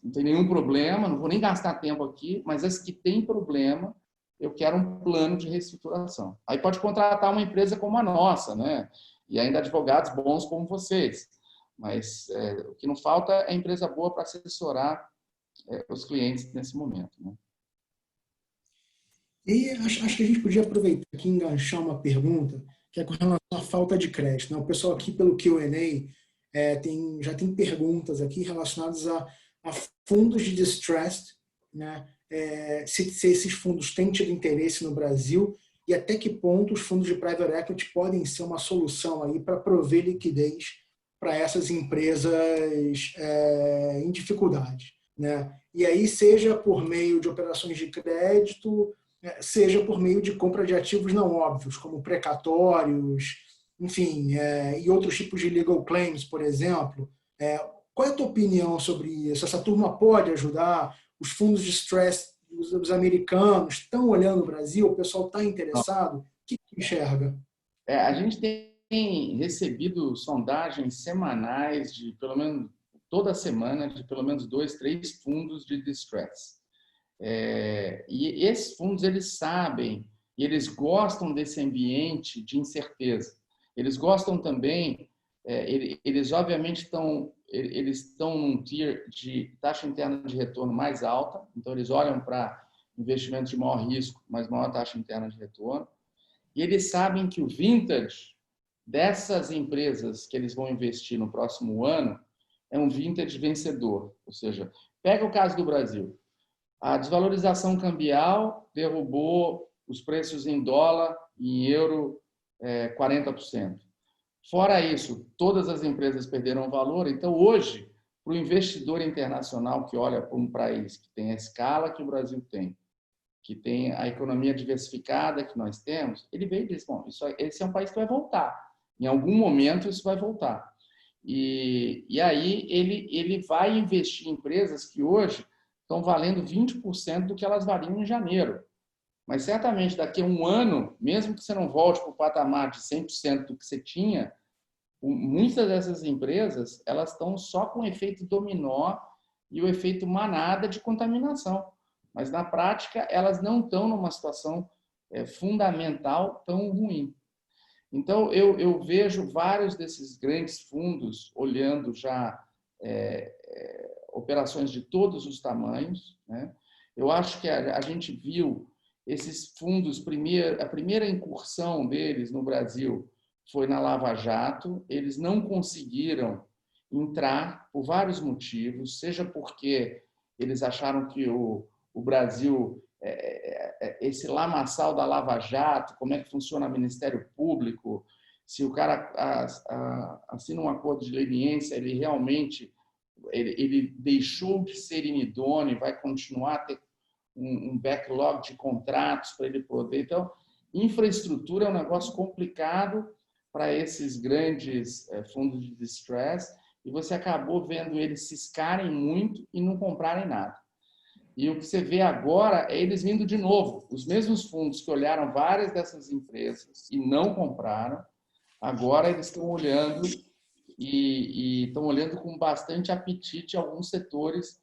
não tem nenhum problema, não vou nem gastar tempo aqui, mas as que têm problema, eu quero um plano de reestruturação. Aí pode contratar uma empresa como a nossa, né? E ainda advogados bons como vocês. Mas o que não falta é empresa boa para assessorar os clientes nesse momento, né? E acho que a gente podia aproveitar aqui e enganchar uma pergunta, que é com relação à falta de crédito, né? O pessoal aqui, pelo Q&A, já tem perguntas aqui relacionadas a fundos de distressed, né? Se esses fundos têm tido interesse no Brasil e até que ponto os fundos de private equity podem ser uma solução aí para prover liquidez para essas empresas em dificuldade, né? E aí, seja por meio de operações de crédito, seja por meio de compra de ativos não óbvios, como precatórios, enfim, e outros tipos de legal claims, por exemplo. Qual é a tua opinião sobre isso? Essa turma pode ajudar? Os fundos de stress, os americanos estão olhando o Brasil? O pessoal está interessado? O que enxerga? A gente tem recebido sondagens semanais de pelo menos toda semana de pelo menos 2, 3 fundos de distress. E esses fundos eles sabem e eles gostam desse ambiente de incerteza. Eles gostam também, eles obviamente estão num tier de taxa interna de retorno mais alta, então eles olham para investimentos de maior risco, mas maior taxa interna de retorno. E eles sabem que o vintage dessas empresas que eles vão investir no próximo ano é um vintage vencedor. Ou seja, pega o caso do Brasil. A desvalorização cambial derrubou os preços em dólar e em euro 40%. Fora isso, todas as empresas perderam valor. Então, hoje, para o investidor internacional que olha para um país que tem a escala que o Brasil tem, que tem a economia diversificada que nós temos, ele vê e diz, bom, esse é um país que vai voltar. Em algum momento isso vai voltar. E aí ele vai investir em empresas que hoje estão valendo 20% do que elas valiam em janeiro. Mas certamente daqui a um ano, mesmo que você não volte para o patamar de 100% do que você tinha, muitas dessas empresas elas estão só com o efeito dominó e o efeito manada de contaminação. Mas, na prática, elas não estão numa situação fundamental tão ruim. Então, eu vejo vários desses grandes fundos olhando já operações de todos os tamanhos, né? Eu acho que a gente viu esses fundos, a primeira incursão deles no Brasil foi na Lava Jato. Eles não conseguiram entrar por vários motivos, seja porque eles acharam que o Brasil, esse lamaçal da Lava Jato, como é que funciona o Ministério Público, se o cara assina um acordo de leniência, ele realmente ele deixou de ser inidôneo, vai continuar a ter um backlog de contratos para ele poder. Então, infraestrutura é um negócio complicado para esses grandes fundos de distress, e você acabou vendo eles ciscarem muito e não comprarem nada. E o que você vê agora é eles vindo de novo. Os mesmos fundos que olharam várias dessas empresas e não compraram, agora eles estão olhando e estão olhando com bastante apetite alguns setores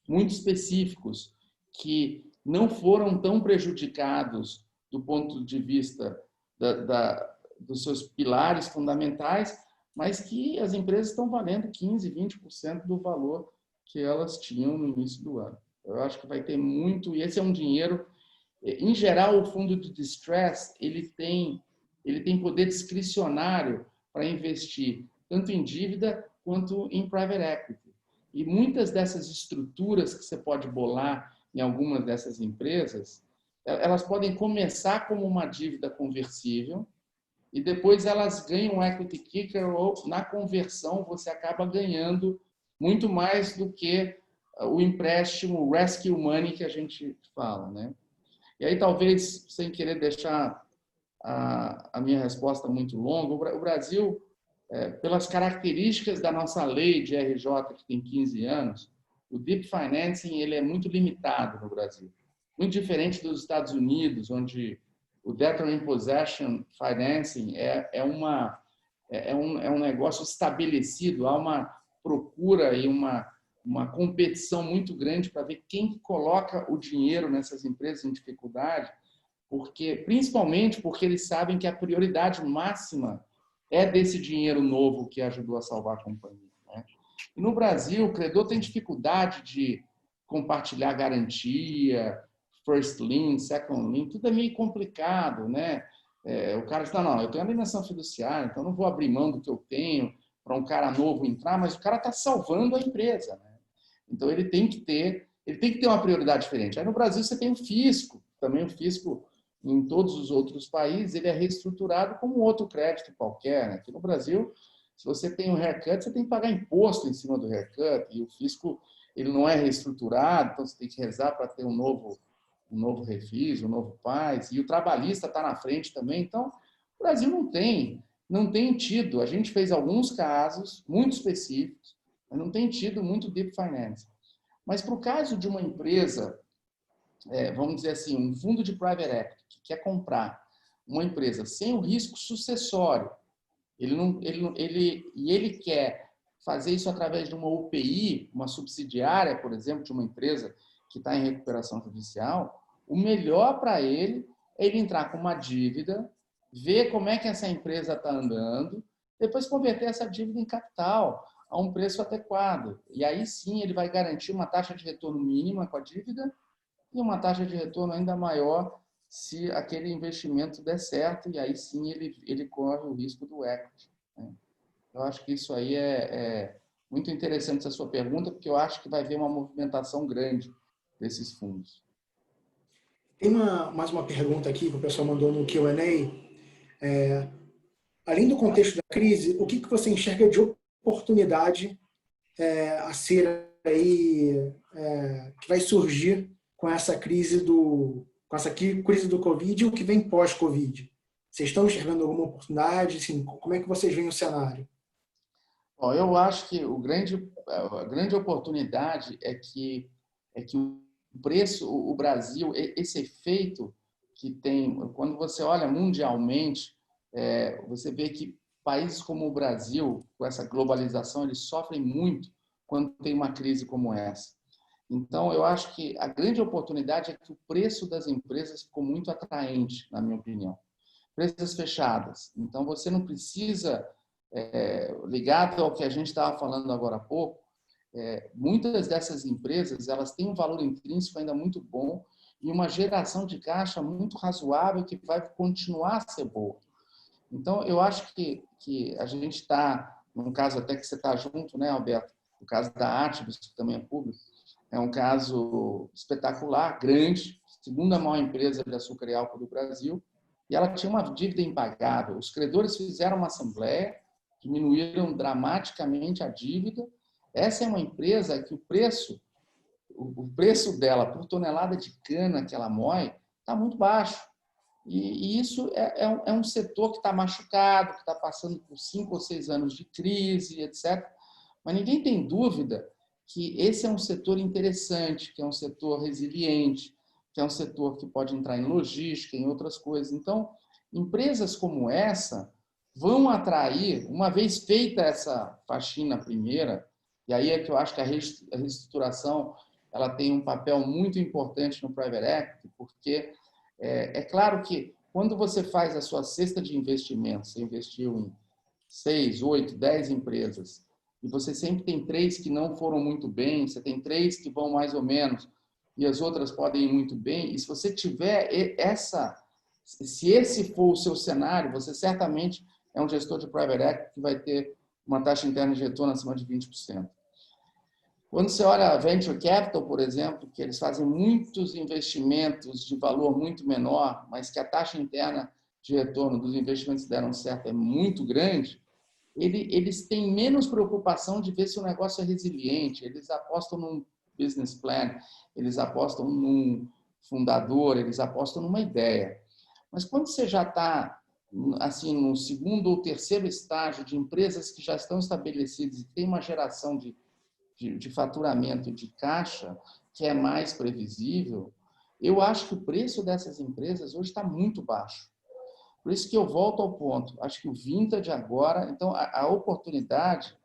muito específicos que não foram tão prejudicados do ponto de vista dos seus pilares fundamentais, mas que as empresas estão valendo 15%, 20% do valor que elas tinham no início do ano. Eu acho que vai ter muito, e esse é um dinheiro, em geral, o fundo de distress, ele tem poder discricionário para investir tanto em dívida quanto em private equity. E muitas dessas estruturas que você pode bolar em algumas dessas empresas, elas podem começar como uma dívida conversível e depois elas ganham um equity kicker, ou na conversão você acaba ganhando muito mais do que o empréstimo rescue money que a gente fala, né? E aí, talvez, sem querer deixar a minha resposta muito longa, o Brasil, pelas características da nossa lei de RJ, que tem 15 anos, o deep financing ele é muito limitado no Brasil. Muito diferente dos Estados Unidos, onde o debtor in possession financing é um negócio estabelecido, há uma procura e uma competição muito grande para ver quem coloca o dinheiro nessas empresas em dificuldade, principalmente porque eles sabem que a prioridade máxima é desse dinheiro novo que ajudou a salvar a companhia, né? E no Brasil, o credor tem dificuldade de compartilhar garantia, first lien, second lien, tudo é meio complicado, né? O cara diz, não, eu tenho alienação fiduciária, então não vou abrir mão do que eu tenho para um cara novo entrar, mas o cara está salvando a empresa, né? Então ele tem que ter uma prioridade diferente. Aí no Brasil você tem o fisco, também o fisco em todos os outros países ele é reestruturado como outro crédito qualquer, né? Aqui no Brasil, se você tem um haircut, você tem que pagar imposto em cima do haircut, e o fisco ele não é reestruturado, então você tem que rezar para ter um novo refis, um novo PAS, e o trabalhista está na frente também. Então, o Brasil não tem tido, a gente fez alguns casos muito específicos, mas não tem tido muito deep finance. Mas para o caso de uma empresa, vamos dizer assim, um fundo de private equity que quer comprar uma empresa sem o risco sucessório, ele quer fazer isso através de uma UPI, uma subsidiária, por exemplo, de uma empresa que está em recuperação judicial, o melhor para ele é ele entrar com uma dívida, ver como é que essa empresa está andando, depois converter essa dívida em capital a um preço adequado. E aí sim ele vai garantir uma taxa de retorno mínima com a dívida e uma taxa de retorno ainda maior se aquele investimento der certo, e aí sim ele corre o risco do equity, né? Eu acho que isso aí é muito interessante essa sua pergunta, porque eu acho que vai haver uma movimentação grande desses fundos. Tem mais uma pergunta aqui que o pessoal mandou no Q&A. Além do contexto da crise, o que você enxerga de oportunidade a ser aí, que vai surgir com essa crise do Covid e o que vem pós-Covid? Vocês estão enxergando alguma oportunidade? Assim, como é que vocês veem o cenário? Bom, eu acho que a grande oportunidade é que o preço, o Brasil, esse efeito que tem, quando você olha mundialmente, você vê que países como o Brasil, com essa globalização, eles sofrem muito quando tem uma crise como essa. Então, eu acho que a grande oportunidade é que o preço das empresas ficou muito atraente, na minha opinião. Empresas fechadas. Então, você não precisa, ligado ao que a gente estava falando agora há pouco, muitas dessas empresas elas têm um valor intrínseco ainda muito bom e uma geração de caixa muito razoável que vai continuar a ser boa. Então, eu acho que a gente está, num caso até que você está junto, né, Alberto? O caso da Ativus, que também é público, é um caso espetacular, grande, segunda maior empresa de açúcar e álcool do Brasil, e ela tinha uma dívida impagável. Os credores fizeram uma assembleia, diminuíram dramaticamente a dívida. Essa é uma empresa que o preço dela por tonelada de cana que ela moe está muito baixo. E isso é um setor que está machucado, que está passando por 5 ou 6 anos de crise, etc. Mas ninguém tem dúvida que esse é um setor interessante, que é um setor resiliente, que é um setor que pode entrar em logística, em outras coisas. Então, empresas como essa vão atrair, uma vez feita essa faxina primeira, e aí é que eu acho que a reestruturação ela tem um papel muito importante no private equity, porque é claro que quando você faz a sua cesta de investimentos, você investiu em 6, 8, 10 empresas, e você sempre tem 3 que não foram muito bem, você tem 3 que vão mais ou menos, e as outras podem ir muito bem, e se você tiver se esse for o seu cenário, você certamente é um gestor de private equity que vai ter uma taxa interna de retorno acima de 20%. Quando você olha a Venture Capital, por exemplo, que eles fazem muitos investimentos de valor muito menor, mas que a taxa interna de retorno dos investimentos deram certo é muito grande, eles têm menos preocupação de ver se o negócio é resiliente, eles apostam num business plan, eles apostam num fundador, eles apostam numa ideia. Mas quando você já está assim, no segundo ou terceiro estágio de empresas que já estão estabelecidas e tem uma geração de faturamento de caixa que é mais previsível, eu acho que o preço dessas empresas hoje está muito baixo. Por isso que eu volto ao ponto. Acho que o vintage agora... Então, a oportunidade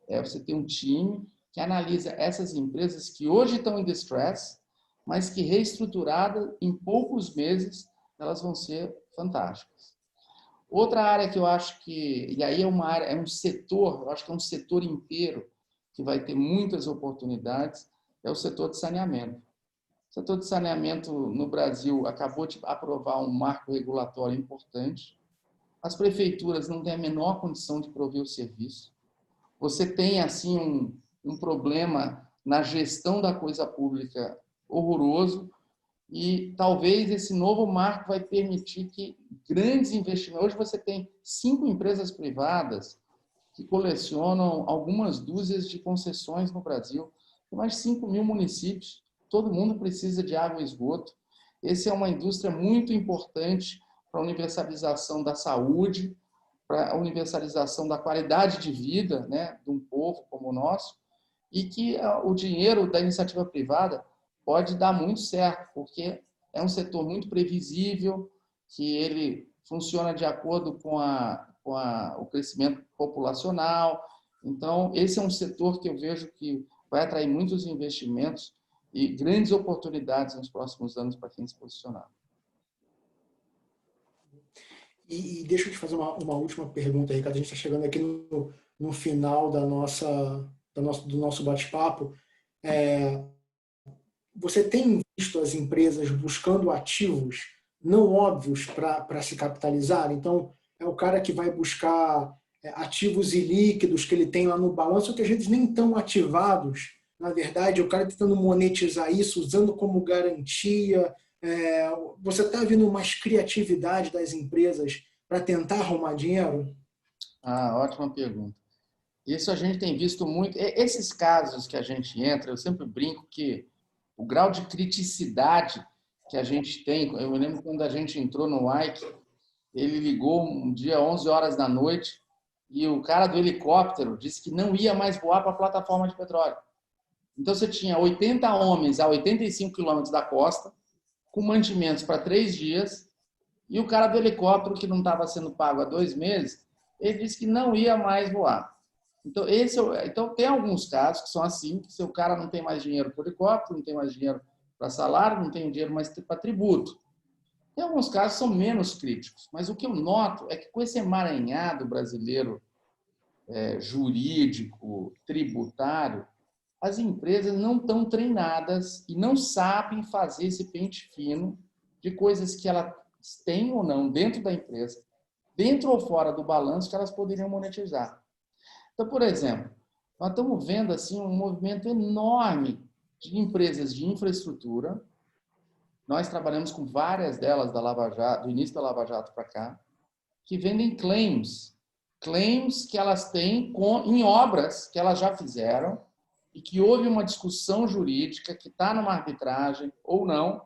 é você ter um time que analisa essas empresas que hoje estão em distress, mas que reestruturadas em poucos meses elas vão ser fantásticas. Outra área que eu acho que... E aí é um setor, eu acho que é um setor inteiro que vai ter muitas oportunidades, é o setor de saneamento. O setor de saneamento no Brasil acabou de aprovar um marco regulatório importante. As prefeituras não têm a menor condição de prover o serviço. Você tem, assim, um problema na gestão da coisa pública horroroso e talvez esse novo marco vai permitir que grandes investimentos... Hoje você tem 5 empresas privadas que colecionam algumas dúzias de concessões no Brasil. Tem mais de 5 mil municípios. Todo mundo precisa de água e esgoto. Essa é uma indústria muito importante para a universalização da saúde, para a universalização da qualidade de vida, né, de um povo como o nosso, e que o dinheiro da iniciativa privada pode dar muito certo, porque é um setor muito previsível, que ele funciona de acordo com o crescimento populacional. Então, esse é um setor que eu vejo que vai atrair muitos investimentos e grandes oportunidades nos próximos anos para quem se posicionar. E deixa eu te fazer uma última pergunta, Ricardo. A gente está chegando aqui no final do nosso bate-papo. Você tem visto as empresas buscando ativos não óbvios para se capitalizar? Então, é o cara que vai buscar ativos ilíquidos que ele tem lá no balanço, que às vezes nem estão ativados. Na verdade, o cara tentando monetizar isso, usando como garantia. Você está vendo mais criatividade das empresas para tentar arrumar dinheiro? Ótima pergunta. Isso a gente tem visto muito. Esses casos que a gente entra, eu sempre brinco que o grau de criticidade que a gente tem, eu me lembro quando a gente entrou no Ike, ele ligou um dia 11 horas da noite e o cara do helicóptero disse que não ia mais voar para a plataforma de petróleo. Então você tinha 80 homens a 85 quilômetros da costa, com mantimentos para 3 dias, e o cara do helicóptero, que não estava sendo pago há 2 meses, ele disse que não ia mais voar. Então, tem alguns casos que são assim, que se o cara não tem mais dinheiro para o helicóptero, não tem mais dinheiro para salário, não tem dinheiro mais para tributo. Tem alguns casos que são menos críticos, mas o que eu noto é que com esse emaranhado brasileiro jurídico, tributário, as empresas não estão treinadas e não sabem fazer esse pente fino de coisas que elas têm ou não dentro da empresa, dentro ou fora do balanço, que elas poderiam monetizar. Então, por exemplo, nós estamos vendo assim, um movimento enorme de empresas de infraestrutura. Nós trabalhamos com várias delas da Lava Jato, do início da Lava Jato para cá, que vendem claims que elas têm em obras que elas já fizeram e que houve uma discussão jurídica que está numa arbitragem ou não,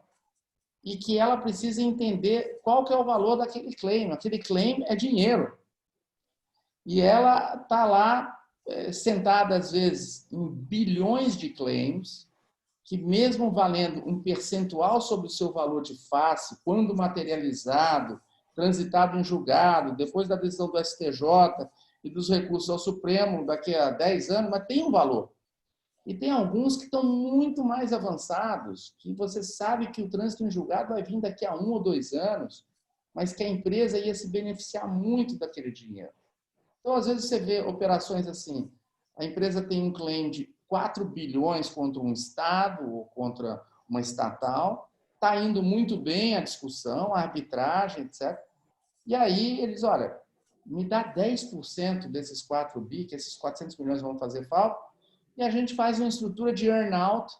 e que ela precisa entender qual que é o valor daquele claim. Aquele claim é dinheiro. E ela está lá sentada, às vezes, em bilhões de claims, que mesmo valendo um percentual sobre o seu valor de face, quando materializado, transitado em julgado, depois da decisão do STJ e dos recursos ao Supremo daqui a 10 anos, mas tem um valor. E tem alguns que estão muito mais avançados, que você sabe que o trânsito em julgado vai vir daqui a 1 ou 2 anos, mas que a empresa ia se beneficiar muito daquele dinheiro. Então, às vezes, você vê operações assim, a empresa tem um claim de 4 bilhões contra um Estado ou contra uma estatal, está indo muito bem a discussão, a arbitragem, etc. E aí eles, olha, me dá 10% desses 4 bi, que esses 400 milhões vão fazer falta, e a gente faz uma estrutura de earn-out,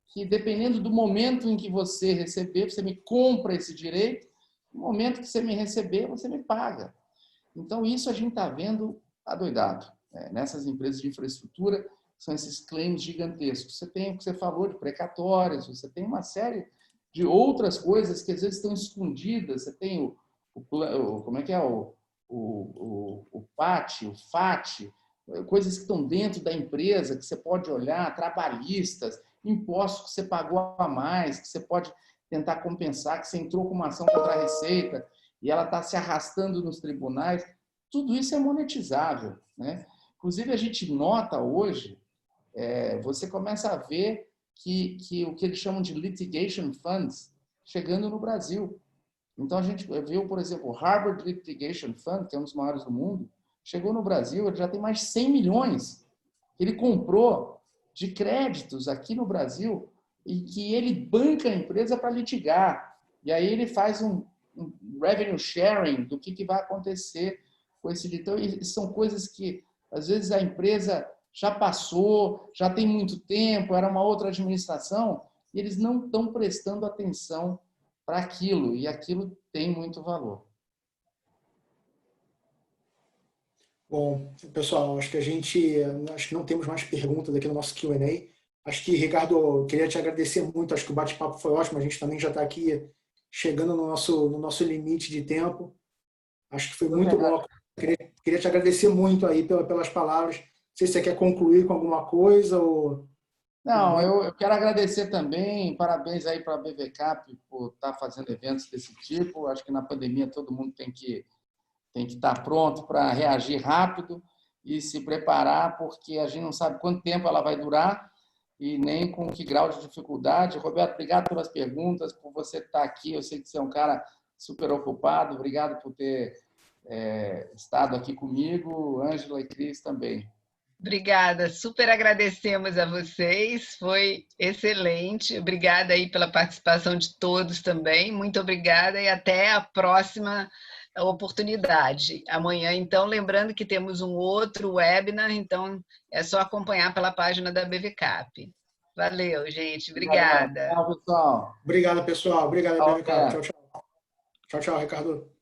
que dependendo do momento em que você receber, você me compra esse direito, no momento que você me receber, você me paga. Então, isso a gente está vendo adoidado. Nessas empresas de infraestrutura, são esses claims gigantescos. Você tem o que você falou de precatórios, você tem uma série de outras coisas que às vezes estão escondidas. Você tem como é que é? O PAT, o FAT, coisas que estão dentro da empresa que você pode olhar, trabalhistas, impostos que você pagou a mais, que você pode tentar compensar, que você entrou com uma ação contra a Receita e ela está se arrastando nos tribunais. Tudo isso é monetizável, né? Inclusive, a gente nota hoje, você começa a ver que o que eles chamam de litigation funds chegando no Brasil. Então, a gente viu, por exemplo, o Harvard Litigation Fund, que é um dos maiores do mundo, chegou no Brasil, ele já tem mais de 100 milhões. Ele comprou de créditos aqui no Brasil e que ele banca a empresa para litigar. E aí ele faz um revenue sharing do que vai acontecer com esse litígio. Então, são coisas que, às vezes, a empresa já passou, já tem muito tempo, era uma outra administração, e eles não estão prestando atenção para aquilo, e aquilo tem muito valor. Bom, pessoal, acho que não temos mais perguntas aqui no nosso Q&A. Acho que, Ricardo, eu queria te agradecer muito, acho que o bate-papo foi ótimo, a gente também já está aqui chegando no nosso limite de tempo. Acho que foi muito bom. Queria te agradecer muito aí pelas palavras. Não sei se você quer concluir com alguma coisa ou... Não, eu quero agradecer também, parabéns aí para a BVCap por estar fazendo eventos desse tipo. Acho que na pandemia todo mundo tem que estar pronto para reagir rápido e se preparar, porque a gente não sabe quanto tempo ela vai durar e nem com que grau de dificuldade. Roberto, obrigado pelas perguntas, por você estar aqui. Eu sei que você é um cara super ocupado. Obrigado por ter estado aqui comigo. Ângela e Cris também. Obrigada, super agradecemos a vocês, foi excelente. Obrigada aí pela participação de todos também. Muito obrigada e até a próxima oportunidade. Amanhã, então, lembrando que temos um outro webinar, então é só acompanhar pela página da BVCap. Valeu, gente. Obrigada. Tchau, pessoal. Obrigado, pessoal. Obrigado, Tchau, BVCap. Tchau, tchau. Tchau, tchau, Ricardo.